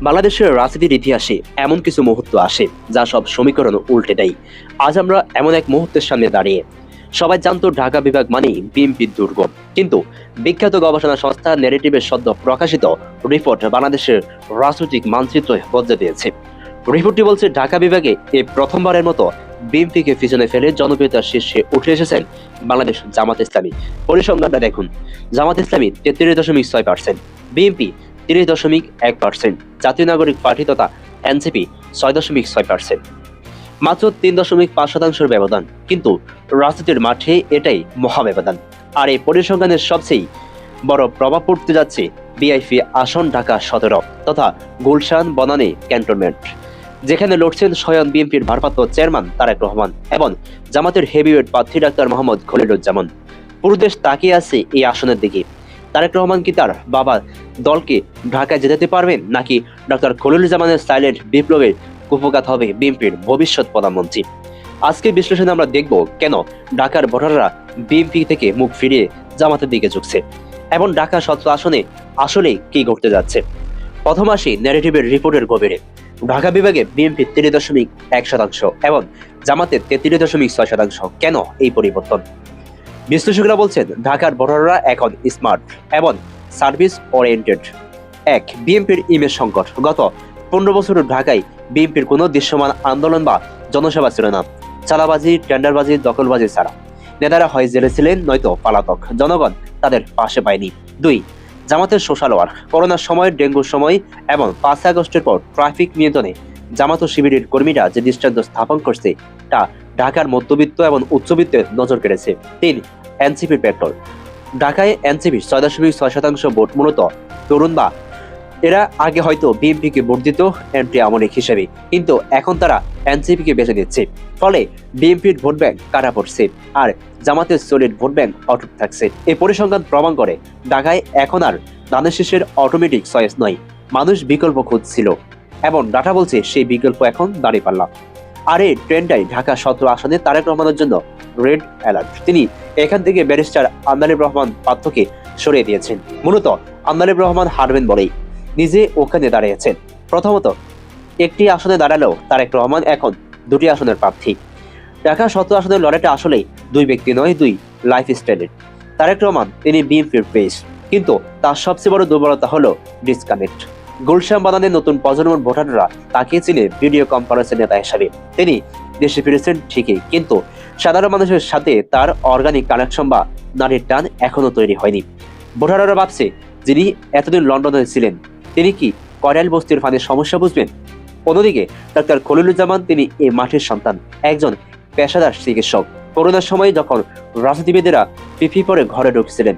বাংলাদেশের রাজনীতির ইতিহাসে এমন কিছু মুহূর্ত আসে যা সব সমীকরণ উল্টে দেয়। আজ আমরা এমন এক মুহূর্তের সামনে দাঁড়িয়ে। সবাই জানতো ঢাকা বিভাগ মানেই বিএনপির দুর্গ, কিন্তু বিখ্যাত গবেষণা সংস্থা ন্যারেটিভের সদ্য প্রকাশিত রিপোর্ট বাংলাদেশের রাজনৈতিক মানচিত্র বদলে দিয়েছে। রিপোর্টটি বলছে ঢাকা বিভাগে এই প্রথমবারের মতো বিএনপিকে পিছনে ফেলে জনপ্রিয়তার শীর্ষে উঠে এসেছেন বাংলাদেশ জামাত ইসলামী। পরিসংখ্যানটা দেখুন, জামাত ইসলামী 33.6%, বিএনপি 30.1%, জাতীয় নাগরিক পার্টি তথা এনসিপি 6.6%। মাত্র 3.5% ব্যবধান, কিন্তু রাজনীতির মাঠে এটাই মহা ব্যবধান। আর এই পরিসংখ্যানের সবচেয়ে বড় প্রভাব পড়তে যাচ্ছে বিআইপি আসন ঢাকা 17 তথা গুলশান বনানী ক্যান্টনমেন্ট, যেখানে লড়ছেন স্বয়ং বিএনপির ভারপ্রাপ্ত চেয়ারম্যান তারেক রহমান এবং জামাতের হেভিওয়েট প্রার্থী ডাক্তার মোহাম্মদ খলিলুজ্জামান। পুরো দেশ তাকিয়ে আছে এই আসনের দিকে। তারেক রহমান কি তার বাবা দলকে ঢাকায় যেতে পারবেন, নাকি ডক্টর খলিলুজ্জামানের সাইলেন্ট বিপ্লবের কুপঘাত হবে বিএনপির ভবিষ্যৎ প্রধানমন্ত্রী? আজকে বিশ্লেষণে আমরা দেখব কেন ঢাকার ভোটাররা বিএনপি থেকে মুখ ফিরিয়ে জামাতের দিকে ঝুঁকছে এবং ঢাকা 17 আসনে আসলে কি ঘটতে যাচ্ছে। প্রথম আসি ন্যারেটিভের রিপোর্টের গভীরে। ঢাকা বিভাগে বিএনপি 30.1% এবং জামাতের 33.6%। কেন এই পরিবর্তন? বিশ্লেষকরা বলছেন ঢাকার ভোটাররা এখন স্মার্ট এবং সার্ভিস ওরিয়েন্টেড। বিএনপির ইমেজ সংকট। গত 15 বছর ঢাকায় বিএনপির কোনো দৃশ্যমান আন্দোলন বা জনসভা ছিল না। চালাবাজি, টেন্ডারবাজি, দখলবাজি ছাড়া নেতারা হয় জেলে ছিলেন, নয়তো পালাতক। জনগণ তাদের পাশে পায়নি। 2, জামাতের সোশ্যাল ওয়ার্ক। করোনার সময়, ডেঙ্গুর সময় এবং 5 আগস্টের পর ট্রাফিক নিয়ন্ত্রণে জামাত ও শিবিরের কর্মীরা যে দৃষ্টান্ত স্থাপন করছে তা ঢাকার মধ্যবিত্ত এবং উচ্চবিত্তের নজর কেড়েছে। 3, এনসিপির পেট্রোল। ঢাকায় এনসিপি 6.6% ভোট মূলত তরুণ বা এরা আগে হয়তো বিএনপিকে ভোট দিত এমপি আমলিক হিসেবে, কিন্তু এখন তারা এনসিপিকে বেছে নিচ্ছে। ফলে বিএনপির ভোট ব্যাংক কাটা পড়ছে আর জামাতের সলিড ভোট ব্যাংক অটুট থাকছে। এই পরিসংখ্যান প্রমাণ করে ঢাকায় এখন আর ধানের শীষের অটোমেটিক চয়েস নয়, মানুষ বিকল্প খুঁজছিল এবং ডাটা বলছে সেই বিকল্প এখন দাঁড়িপাল্লা। আর এই ট্রেন্ডটাই ঢাকা 17 আসনে তারেক রহমানের জন্য রেড অ্যালার্ট। তিনি এখান থেকে ব্যারিস্টার আন্দালিব রহমান পাত্রকে সরিয়ে দিয়েছেন। মূলত আন্দালিব রহমান হারবেন বলেই নিজে ওখানে দাঁড়িয়েছেন। প্রথমত, একটি আসনে দাঁড়ালেও তারেক রহমান এখন 2টি আসনের প্রার্থী। ঢাকা 17 আসনের লড়াইটা আসলেই 2 ব্যক্তি নয়, 2 লাইফ স্টাইলের। তারেক রহমান তিনি বিএনপির পেস, কিন্তু তার সবচেয়ে বড় দুর্বলতা হলো ডিসকানেক্ট। গুলশান বানানের নতুন প্রজন্মের ভোটাররা তাকে চিনে ভিডিও কনফারেন্সের নেতা হিসাবে। তিনি দেশে ফিরেছেন ঠিকই, কিন্তু সাধারণ মানুষের সাথে তার অর্গানিক কানেকশন বা নারীর টান এখনো তৈরি হয়নি। ভোটাররা ভাবছে যিনি এতদিন লন্ডনে ছিলেন তিনি কি করাইল বস্তির ফানের সমস্যা বুঝবেন? অন্যদিকে ডক্টর খলিলুজ্জামান তিনি এই মাঠের সন্তান, একজন পেশাদার চিকিৎসক। করোনার সময় যখন রাজনীতিবিদেরা পিপি পরে ঘরে ঢুকছিলেন,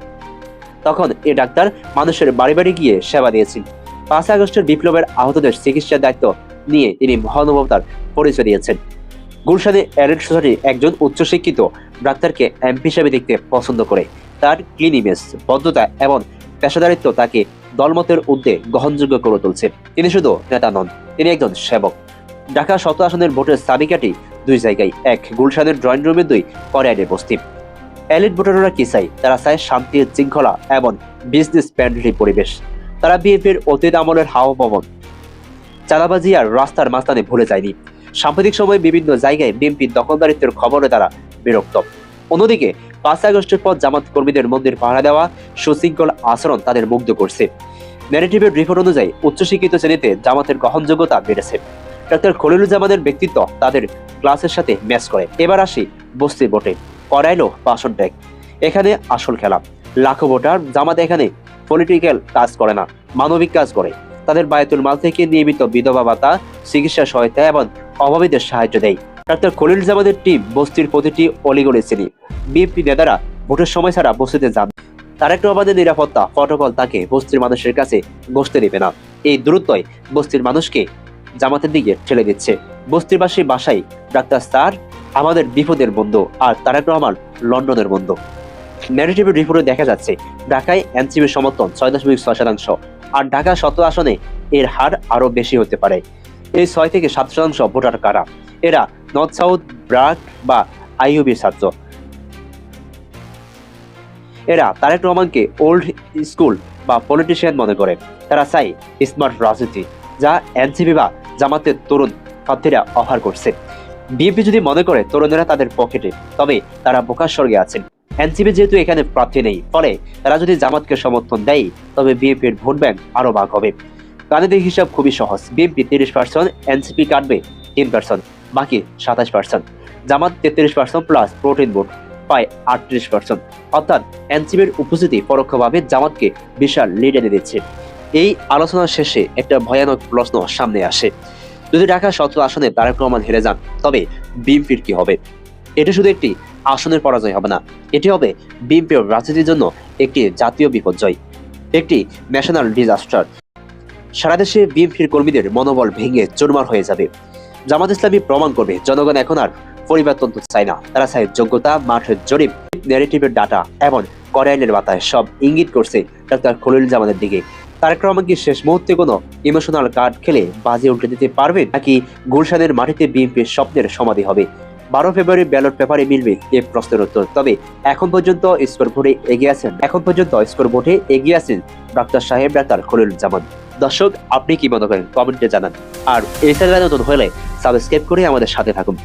তখন এই ডাক্তার মানুষের বাড়ি বাড়ি গিয়ে সেবা দিয়েছেন। 5 আগস্টের বিপ্লবের আহতদের চিকিৎসার দায়িত্ব নিয়ে তিনি মহানুভবতার পরিচয় দিয়েছেন। গুলশানে এলিট সোসাইটি একজন উচ্চশিক্ষিত ডাক্তারকে এমপি হিসেবে দেখতে পছন্দ করে। তার ক্লিন ইমেজ, বদ্ধতা এবং পেশাদারিত্ব তাকে দলমতের ঊর্ধ্বে গ্রহণযোগ্য করে তুলছে। তিনি শুধু নেতা নন, তিনি একজন সেবক। ঢাকা 17 আসনের ভোটের চাবিকাঠি 2 জায়গায়। 1, গুলশানের ড্রয়িং রুমে। 2, করাইলে বস্তি। এলিট ভোটাররা কি চায়? তারা চায় শান্তি, শৃঙ্খলা এবং বিজনেস ফ্রেন্ডলি পরিবেশ। তারা বিএনপির অতীত আমলের হাওয়া ভবন, চাঁদাবাজি আর রাস্তার মাঝখানে ভুলে যায়নি। সাম্প্রতিক সময়ে বিভিন্ন জায়গায় বিএনপির দখলদারিত্বের খবরে তারা বিরক্ত। অন্যদিকে 5 আগস্টের পর জামাত কর্মীদের মন্দির পাহারা দেওয়া, সুশৃঙ্খল আচরণ তাদের মুগ্ধ করছে। ন্যারেটিভের রিপোর্ট অনুযায়ী উচ্চশিক্ষিত শ্রেণীতে জামাতের গ্রহণযোগ্যতা বেড়েছে। ডক্টর খলিলুজ্জামানের ব্যক্তিত্ব তাদের ক্লাসের সাথে ম্যাচ করে। এবার আসি বস্তি ভোটে। করাইলো পাষণ ট্যাগ, এখানে আসল খেলা। লাখো ভোটার। জামাত এখানে পলিটিক্যাল কাজ করে না, মানবিক কাজ করে। তাদের বায়তুল মাল থেকে নিয়মিত বিধবা ভাতা, চিকিৎসা সহায়তা এবং অভাবীদের সাহায্য দেয়। ডক্টর খলিলুজ্জামানের টিম বস্তির প্রতিটি অলিগলি চিনি। বিএনপি নেতারা ভোটের সময় ছাড়া বস্তিতে যান। তারেক রহমানের নিরাপত্তা প্রটোকল তাকে বস্তির মানুষের কাছে বসতে দেবে না। এই দূরত্বই বস্তির মানুষকে জামাতের দিকে ঠেলে দিচ্ছে। বস্তিবাসী বাসায় ডাক্তার স্যার আমাদের বিপদের বন্ধু, আর তারেক রহমান লন্ডনের বন্ধু। ন্যারেটিভের রিপোর্টে দেখা যাচ্ছে ঢাকায় এনসিপির সমর্থন 6.6%, আর ঢাকা 17 আসনে এর হার আরো বেশি হতে পারে। এই 6 থেকে 7% ভোটার কারা? এরা নর্থ সাউথ ব্রাক বা আইইউবির ছাত্র। এরা তারেক রহমানকে ওল্ড স্কুল বা পলিটিশিয়ান মনে করে। তারা চায় স্মার্ট রাজনীতি, যা এনসিপি বা জামাতের তরুণ প্রার্থীরা অফার করছে। বিএনপি যদি মনে করে তরুণেরা তাদের পকেটে, তবে তারা বোকার স্বর্গে আছেন। এনসিপি যেহেতু এখানে প্রার্থী নেই, ফলে তারা যদি জামাতকে সমর্থন দেয়, তবে বিএনপির ভোট ব্যাংক আরো ভাগ হবে। রাজনৈতিক হিসাব খুবই সহজ, বিএনপি 30%, এনসিপি কাটবে 10%, বাকি 27%। জামাত 33% প্লাস প্রোটিন ভোট পায় 38%। অর্থাৎ এনসিপির উপস্থিতি পরোক্ষভাবে জামাতকে বিশাল লিড এনে দিচ্ছে। এই আলোচনার শেষে একটা ভয়ানক প্রশ্ন সামনে আসে, যদি ঢাকা 17 আসনে তারেক রহমান হেরে যান, তবে বিএনপির কি হবে? এটা শুধু একটি আসনের পরাজয় হবে না, এটি হবে বিএনপির রাজনীতির জন্য একটি জাতীয় বিপর্যয়, একটি ন্যাশনাল ডিজাস্টার। সারা দেশে বিএনপির কর্মীদের মনোবল ভেঙে চুরমার হয়ে যাবে। জামাত ইসলামী প্রমাণ করবে জনগণ এখন আর পরিবর্তন চায় না, তারা চায় যোগ্যতা, মাঠের জরিপ, ন্যারেটিভের ডাটা এবং করাইলের বাতায় সব ইঙ্গিত করছে ডাক্তার খলিলুজ্জামানের দিকে। তারেক রহমান কি শেষ মুহূর্তে কোনো ইমোশনাল কার্ড খেলে বাজি উল্টে দিতে পারবে, নাকি গুলশানের মাটিতে বিএনপির স্বপ্নের সমাধি হবে? 12 ফেব্রুয়ারি ব্যালট পেপারে মিলবে এই প্রশ্নের উত্তর। তবে এখন পর্যন্ত স্কোর ভোটে এগিয়ে আছেন ডাক্তার সাহেব, ডাক্তার খলিলুজ্জামান। দর্শক, আপনি কি মনে করেন কমেন্টে জানান। আর এই চ্যানেলে নতুন হলে সাবস্ক্রাইব করে আমাদের সাথে থাকুন।